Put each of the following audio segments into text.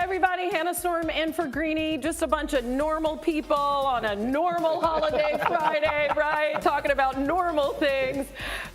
everybody. Hannah Storm in for Greeny. Just a bunch of normal people on a normal holiday Friday, right? Talking about normal things.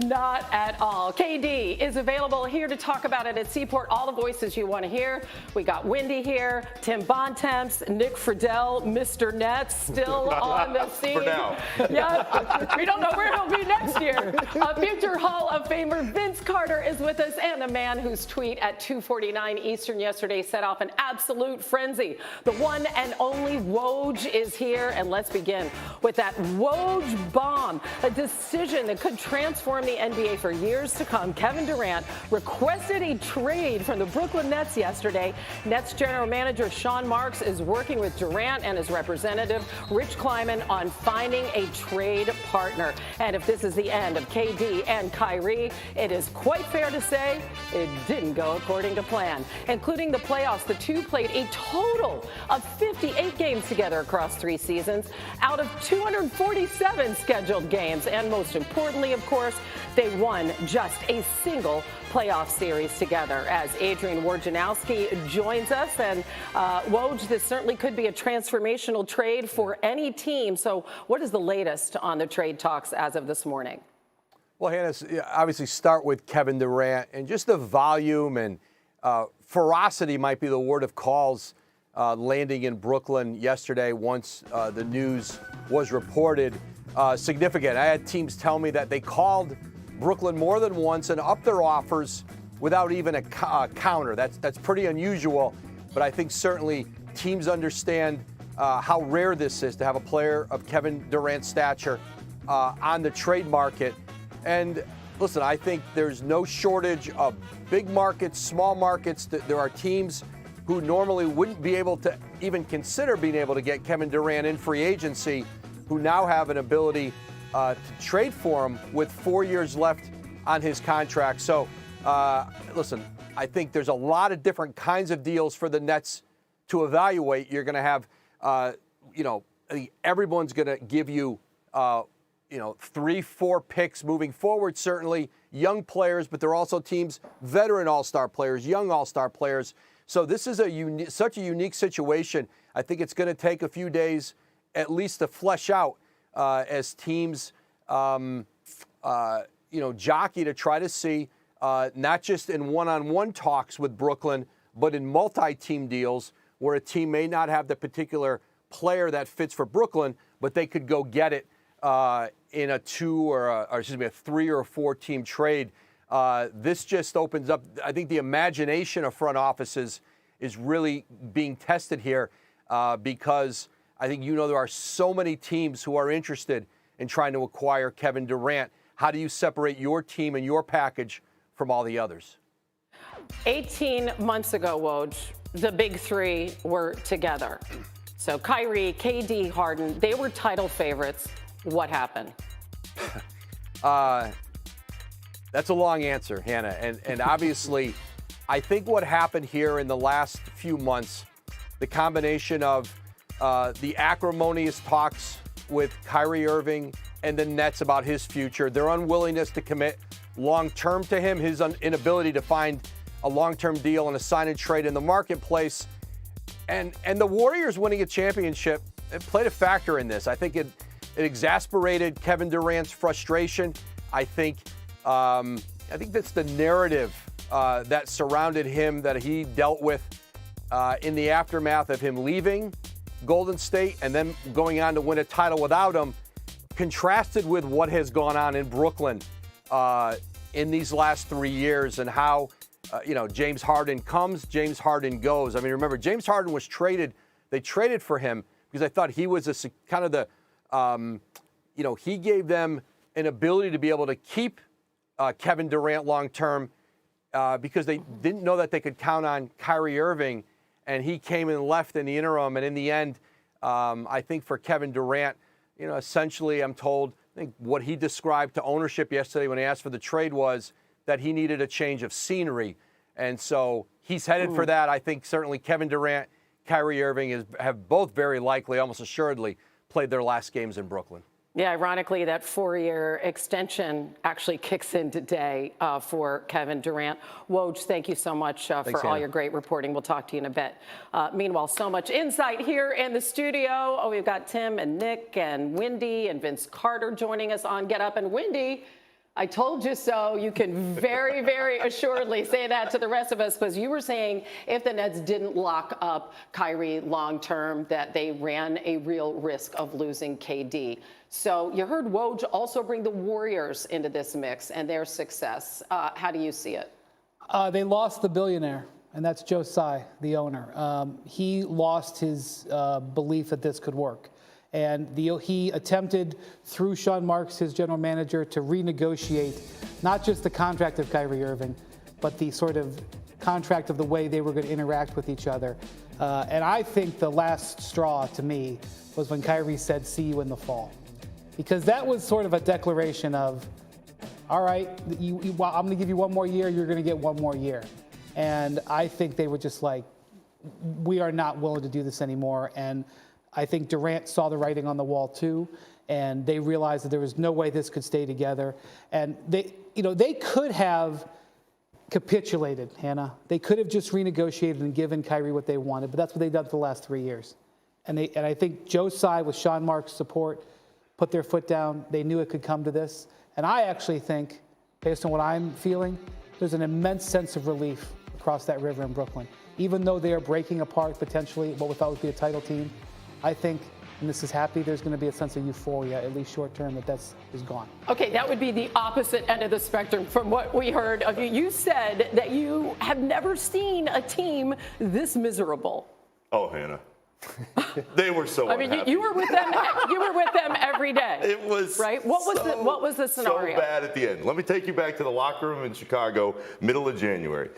Not at all. KD is available here to talk about it at Seaport. All the voices you want to hear. We got Wendy here, Tim Bontemps, Nick Friedel, Mr. Nets still on the scene. For now. Yeah, we don't know where he'll be next year. Future Hall of Famer Vince Carter is with us, and the man whose tweet at 2:49 Eastern yesterday set off an absolute frenzy. The one and only Woj is here, and let's begin with that Woj bomb, a decision that could transform the NBA for years to come. Kevin Durant requested a trade from the Brooklyn Nets yesterday. Nets general manager Sean Marks is working with Durant and his representative Rich Kleiman on finding a trade partner. And if this is the end of KD and Kyrie, it is quite fair to say it didn't go according to plan. Including the playoffs, the two played a total of 58 games together across 3 seasons out of 247 scheduled games. And most importantly, of course, they won just a single playoff series together. As Adrian Wojnarowski joins us, and Woj, this certainly could be a transformational trade for any team. So what is the latest on the trade talks as of this morning? Well, Hannah, obviously start with Kevin Durant, and just the volume and ferocity might be the word of calls landing in Brooklyn yesterday once the news was reported. Significant. I had teams tell me that they called Brooklyn more than once and upped their offers without even a counter. That's pretty unusual, but I think certainly teams understand how rare this is to have a player of Kevin Durant's stature on the trade market. And listen, I think there's no shortage of big markets, small markets. There are teams who normally wouldn't be able to even consider being able to get Kevin Durant in free agency, who now have an ability to trade for him with 4 years left on his contract. So, listen, I think there's a lot of different kinds of deals for the Nets to evaluate. You're going to have, I think everyone's going to give you, 3-4 picks moving forward, certainly young players, but there are also teams, veteran all-star players, young all-star players. So this is such a unique situation. I think it's going to take a few days at least to flesh out as teams, jockey to try to see, not just in one-on-one talks with Brooklyn, but in multi-team deals where a team may not have the particular player that fits for Brooklyn, but they could go get it in a 3 or 4 team trade. This just opens up, I think the imagination of front offices is really being tested here because I think there are so many teams who are interested in trying to acquire Kevin Durant. How do you separate your team and your package from all the others? 18 months ago, Woj, the big three were together. So Kyrie, KD, Harden, they were title favorites. What happened? That's a long answer, Hannah. And obviously, I think what happened here in the last few months, the combination of the acrimonious talks with Kyrie Irving and the Nets about his future, their unwillingness to commit long-term to him, his inability to find a long-term deal and a sign and trade in the marketplace, and the Warriors winning a championship, it played a factor in this. I think it exasperated Kevin Durant's frustration. I think that's the narrative that surrounded him that he dealt with in the aftermath of him leaving Golden State and then going on to win a title without him, contrasted with what has gone on in Brooklyn in these last 3 years and how, James Harden comes, James Harden goes. I mean, remember, James Harden was traded. They traded for him because I thought he was he gave them an ability to be able to keep Kevin Durant long-term because they didn't know that they could count on Kyrie Irving, and he came and left in the interim. And in the end, I think for Kevin Durant, essentially I'm told, I think what he described to ownership yesterday when he asked for the trade was that he needed a change of scenery. And so he's headed for that. I think certainly Kevin Durant, Kyrie Irving have both very likely, almost assuredly, played their last games in Brooklyn. Yeah, ironically, that 4-year extension actually kicks in today for Kevin Durant. Woj, thank you so much for all your great reporting. We'll talk to you in a bit. Meanwhile, so much insight here in the studio. Oh, we've got Tim and Nick and Wendy and Vince Carter joining us on Get Up. And Wendy, I told you so. You can very, very assuredly say that to the rest of us, because you were saying if the Nets didn't lock up Kyrie long term, that they ran a real risk of losing KD. So you heard Woj also bring the Warriors into this mix and their success. How do you see it? They lost the billionaire, and that's Joe Tsai, the owner. He lost his belief that this could work. And he attempted, through Sean Marks, his general manager, to renegotiate not just the contract of Kyrie Irving, but the sort of contract of the way they were going to interact with each other. And I think the last straw, to me, was when Kyrie said, "See you in the fall." Because that was sort of a declaration of, all right, I'm going to give you one more year, you're going to get one more year. And I think they were just like, we are not willing to do this anymore. And I think Durant saw the writing on the wall too, and they realized that there was no way this could stay together. And they could have capitulated, Hannah. They could have just renegotiated and given Kyrie what they wanted, but that's what they've done for the last 3 years. And I think Joe Tsai, with Sean Marks' support, put their foot down. They knew it could come to this. And I actually think, based on what I'm feeling, there's an immense sense of relief across that river in Brooklyn. Even though they are breaking apart potentially what we thought would be a title team, I think, and this is happy, there's going to be a sense of euphoria, at least short term, that is gone. Okay, that would be the opposite end of the spectrum from what we heard of you. You said that you have never seen a team this miserable. Oh, Hannah. They were so I mean, unhappy. you were with them. You were with them every day. It was right. What was the scenario? So bad at the end. Let me take you back to the locker room in Chicago, middle of January.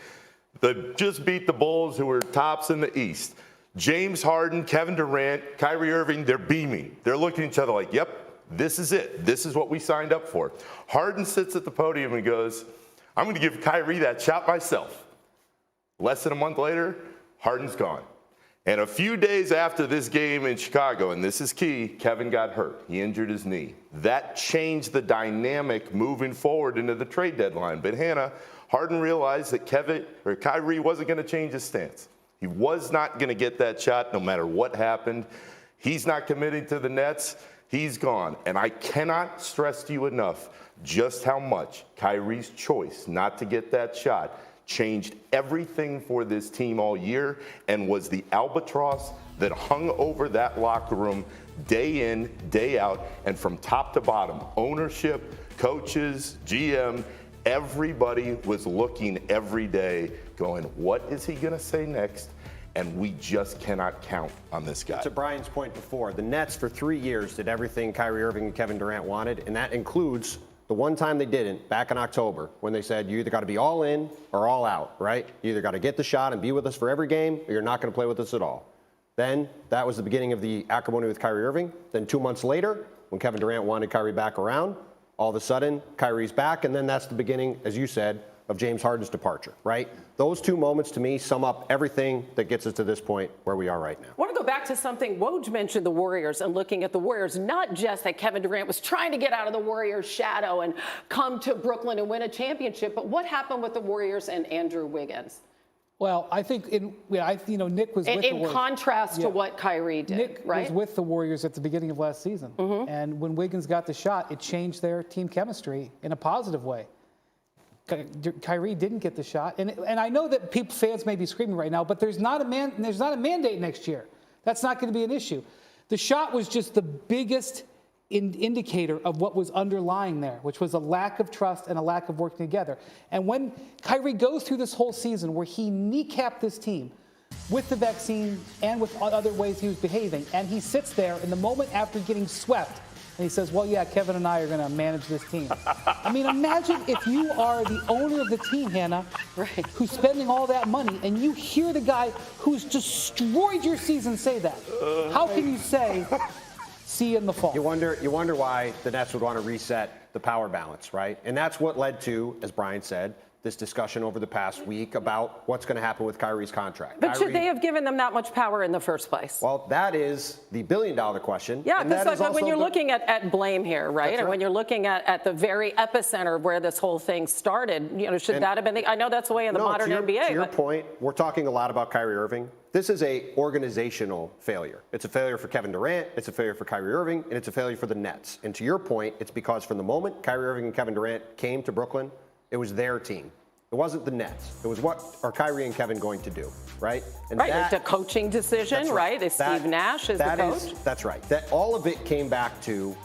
They just beat the Bulls, who were tops in the East. James Harden, Kevin Durant, Kyrie Irving, they're beaming. They're looking at each other like, yep, this is it. This is what we signed up for. Harden sits at the podium and goes, I'm going to give Kyrie that shot myself. Less than a month later, Harden's gone. And a few days after this game in Chicago, and this is key, Kevin got hurt. He injured his knee. That changed the dynamic moving forward into the trade deadline. But Hannah, Harden realized that Kyrie wasn't going to change his stance. He was not going to get that shot no matter what happened. He's not committing to the Nets. He's gone. And I cannot stress to you enough just how much Kyrie's choice not to get that shot changed everything for this team all year and was the albatross that hung over that locker room day in, day out, and from top to bottom. Ownership, coaches, GM, everybody was looking every day going, what is he going to say next? And we just cannot count on this guy. To Brian's point before, the Nets for 3 years did everything Kyrie Irving and Kevin Durant wanted, and that includes the one time they didn't, back in October, when they said you either got to be all in or all out, right? You either got to get the shot and be with us for every game, or you're not going to play with us at all. Then that was the beginning of the acrimony with Kyrie Irving. Then 2 months later, when Kevin Durant wanted Kyrie back around, all of a sudden, Kyrie's back, and then that's the beginning, as you said, of James Harden's departure, right? Those two moments, to me, sum up everything that gets us to this point where we are right now. I want to go back to something Woj mentioned, the Warriors, and looking at the Warriors, not just that Kevin Durant was trying to get out of the Warriors' shadow and come to Brooklyn and win a championship, but what happened with the Warriors and Andrew Wiggins? Well, I think Nick was with the Warriors. In contrast to what Kyrie did, Nick was with the Warriors at the beginning of last season. Mm-hmm. And when Wiggins got the shot, it changed their team chemistry in a positive way. Kyrie didn't get the shot. And I know that fans may be screaming right now, but there's not a mandate next year. That's not going to be an issue. The shot was just the biggest indicator of what was underlying there, which was a lack of trust and a lack of working together. And when Kyrie goes through this whole season where he kneecapped this team with the vaccine and with other ways he was behaving, and he sits there in the moment after getting swept, and he says, well, yeah, Kevin and I are going to manage this team. I mean, imagine if you are the owner of the team, Hannah, right, who's spending all that money, and you hear the guy who's destroyed your season say that. How can you say, see you in the fall? You wonder why the Nets would want to reset the power balance, right? And that's what led to, as Brian said, this discussion over the past week about what's going to happen with Kyrie's contract. But should they have given them that much power in the first place? Well, that is the billion-dollar question. Yeah, and that because is when you're also looking at blame here, right? That's And when right. you're looking at the very epicenter of where this whole thing started, should that have been I know that's the way in the modern NBA. To your but point, we're talking a lot about Kyrie Irving. This is a organizational failure. It's a failure for Kevin Durant, it's a failure for Kyrie Irving, and it's a failure for the Nets. And to your point, it's because from the moment Kyrie Irving and Kevin Durant came to Brooklyn, it was their team. It wasn't the Nets. It was what are Kyrie and Kevin going to do, right? And right, it's a coaching decision, right? Is Steve Nash is the coach? That's right. That all of it came back to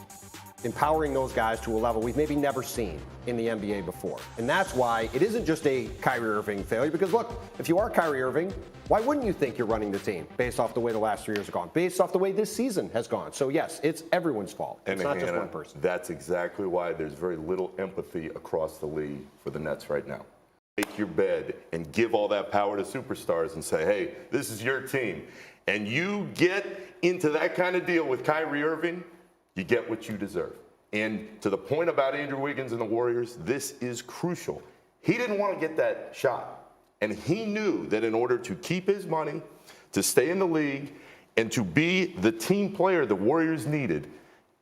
empowering those guys to a level we've maybe never seen in the NBA before. And that's why it isn't just a Kyrie Irving failure, because look, if you are Kyrie Irving, why wouldn't you think you're running the team based off the way the last 3 years have gone, based off the way this season has gone? So yes, it's everyone's fault. It's not just one person. That's exactly why there's very little empathy across the league for the Nets right now. Make your bed and give all that power to superstars and say, hey, this is your team. And you get into that kind of deal with Kyrie Irving, you get what you deserve. And to the point about Andrew Wiggins and the Warriors, this is crucial. He didn't want to get that shot. And he knew that in order to keep his money, to stay in the league, and to be the team player the Warriors needed,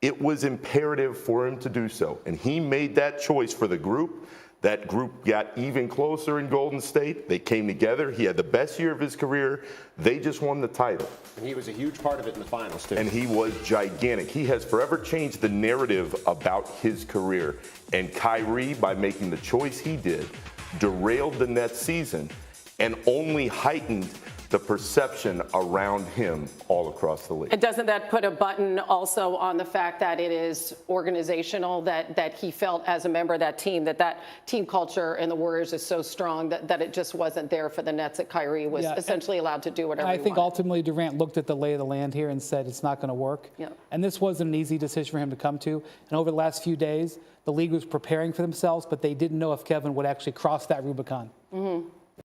it was imperative for him to do so. And he made that choice for the group. That group got even closer in Golden State. They came together. He had the best year of his career. They just won the title. And he was a huge part of it in the finals, too. And he was gigantic. He has forever changed the narrative about his career. And Kyrie, by making the choice he did, derailed the Nets season and only heightened the perception around him all across the league. And doesn't that put a button also on the fact that it is organizational, that he felt as a member of that team culture in the Warriors is so strong that it just wasn't there for the Nets, that Kyrie was essentially allowed to do whatever he wanted? I think ultimately Durant looked at the lay of the land here and said it's not going to work. Yeah. And this wasn't an easy decision for him to come to. And over the last few days, the league was preparing for themselves, but they didn't know if Kevin would actually cross that Rubicon. Mm-hmm.